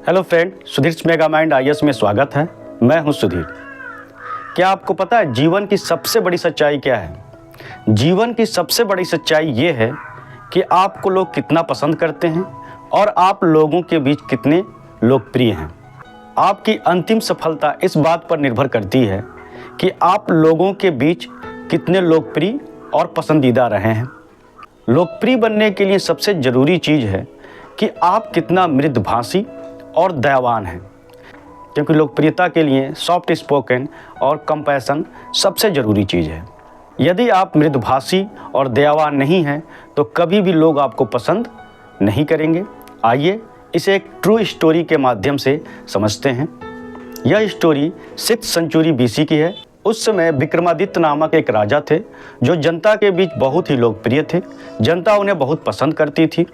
Hello friend, Sudhir mega mind IAS में स्वागत है। मैं हूं सुधीर। क्या आपको पता है जीवन की सबसे बड़ी सच्चाई क्या है? जीवन की सबसे बड़ी सच्चाई ये है कि आपको लोग कितना पसंद करते हैं और आप लोगों के बीच कितने लोकप्रिय हैं। आपकी अंतिम सफलता इस बात पर निर्भर करती है कि आप लोगों के बीच कितने लोकप्रिय और पसंदीदा रहे हैं। लोकप्रिय बनने के लिए सबसे ज़रूरी चीज़ है कि आप कितना मृदुभाषी और दयावान हैं, क्योंकि लोकप्रियता के लिए सॉफ्ट स्पोकन और कंपैशन सबसे ज़रूरी चीज़ है। यदि आप मृदुभाषी और दयावान नहीं हैं तो कभी भी लोग आपको पसंद नहीं करेंगे। आइए इसे एक ट्रू स्टोरी के माध्यम से समझते हैं। यह स्टोरी 6th सेंचुरी BC की है। उस समय विक्रमादित्य नामक एक राजा थे जो जनता के बीच बहुत ही लोकप्रिय थे। जनता उन्हें बहुत पसंद करती थी।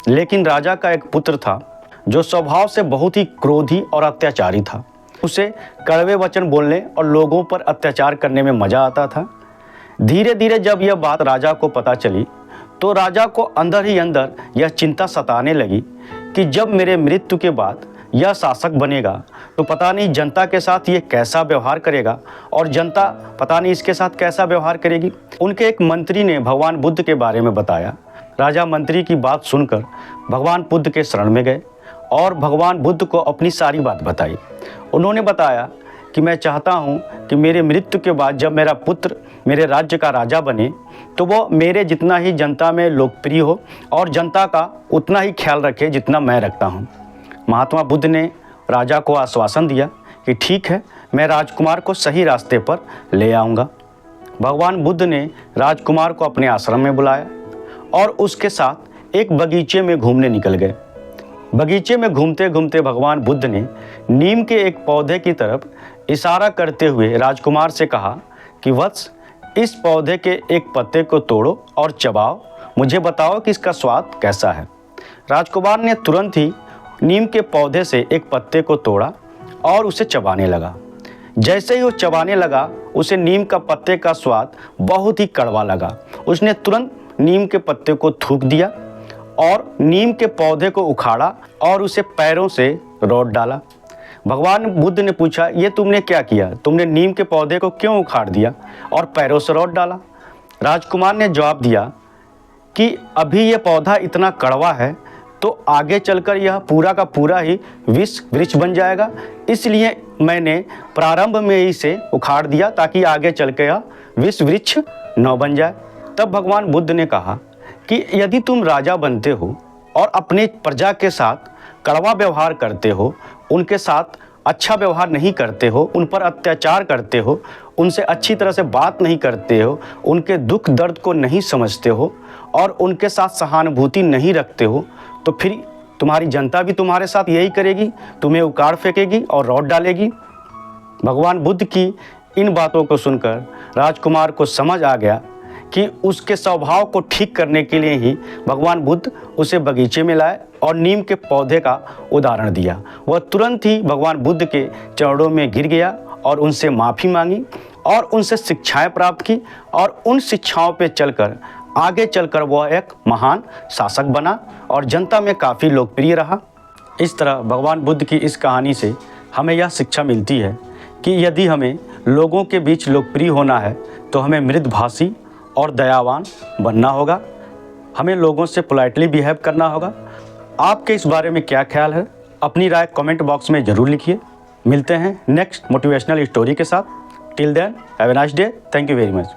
लेकिन राजा का एक पुत्र था जो स्वभाव से बहुत ही क्रोधी और अत्याचारी था। उसे कड़वे वचन बोलने और लोगों पर अत्याचार करने में मज़ा आता था। धीरे धीरे जब यह बात राजा को पता चली तो राजा को अंदर ही अंदर यह चिंता सताने लगी कि जब मेरे मृत्यु के बाद यह शासक बनेगा तो पता नहीं जनता के साथ ये कैसा व्यवहार करेगा और जनता पता नहीं इसके साथ कैसा व्यवहार करेगी। उनके एक मंत्री ने भगवान बुद्ध के बारे में बताया। राजा मंत्री की बात सुनकर भगवान बुद्ध के शरण में गए और भगवान बुद्ध को अपनी सारी बात बताई। उन्होंने बताया कि मैं चाहता हूँ कि मेरे मृत्यु के बाद जब मेरा पुत्र मेरे राज्य का राजा बने तो वो मेरे जितना ही जनता में लोकप्रिय हो और जनता का उतना ही ख्याल रखे जितना मैं रखता हूँ। महात्मा बुद्ध ने राजा को आश्वासन दिया कि ठीक है, मैं राजकुमार को सही रास्ते पर ले आऊँगा। भगवान बुद्ध ने राजकुमार को अपने आश्रम में बुलाया और उसके साथ एक बगीचे में घूमने निकल गए। बगीचे में घूमते घूमते भगवान बुद्ध ने नीम के एक पौधे की तरफ इशारा करते हुए राजकुमार से कहा कि वत्स, इस पौधे के एक पत्ते को तोड़ो और चबाओ, मुझे बताओ कि इसका स्वाद कैसा है। राजकुमार ने तुरंत ही नीम के पौधे से एक पत्ते को तोड़ा और उसे चबाने लगा। जैसे ही वो चबाने लगा उसे नीम का पत्ते का स्वाद बहुत ही कड़वा लगा। उसने तुरंत नीम के पत्ते को थूक दिया और नीम के पौधे को उखाड़ा और उसे पैरों से रौंद डाला। भगवान बुद्ध ने पूछा, ये तुमने क्या किया? तुमने नीम के पौधे को क्यों उखाड़ दिया और पैरों से रौंद डाला? राजकुमार ने जवाब दिया कि अभी ये पौधा इतना कड़वा है तो आगे चलकर यह पूरा का पूरा ही विष वृक्ष बन जाएगा, इसलिए मैंने प्रारंभ में ही इसे उखाड़ दिया ताकि आगे चल के यह विष वृक्ष न बन जाए। तब भगवान बुद्ध ने कहा कि यदि तुम राजा बनते हो और अपनी प्रजा के साथ कड़वा व्यवहार करते हो, उनके साथ अच्छा व्यवहार नहीं करते हो, उन पर अत्याचार करते हो, उनसे अच्छी तरह से बात नहीं करते हो, उनके दुख दर्द को नहीं समझते हो और उनके साथ सहानुभूति नहीं रखते हो, तो फिर तुम्हारी जनता भी तुम्हारे साथ यही करेगी, तुम्हें उखाड़ फेंकेगी और रौंद डालेगी। भगवान बुद्ध की इन बातों को सुनकर राजकुमार को समझ आ गया कि उसके स्वभाव को ठीक करने के लिए ही भगवान बुद्ध उसे बगीचे में लाए और नीम के पौधे का उदाहरण दिया। वह तुरंत ही भगवान बुद्ध के चरणों में गिर गया और उनसे माफ़ी मांगी और उनसे शिक्षाएं प्राप्त की और उन शिक्षाओं पे चलकर आगे चलकर वह एक महान शासक बना और जनता में काफ़ी लोकप्रिय रहा। इस तरह भगवान बुद्ध की इस कहानी से हमें यह शिक्षा मिलती है कि यदि हमें लोगों के बीच लोकप्रिय होना है तो हमें मृदुभाषी और दयावान बनना होगा। हमें लोगों से पोलाइटली बिहेव करना होगा। आपके इस बारे में क्या ख्याल है? अपनी राय कमेंट बॉक्स में ज़रूर लिखिए। मिलते हैं नेक्स्ट मोटिवेशनल स्टोरी के साथ। Till then have a nice day. Thank you very much.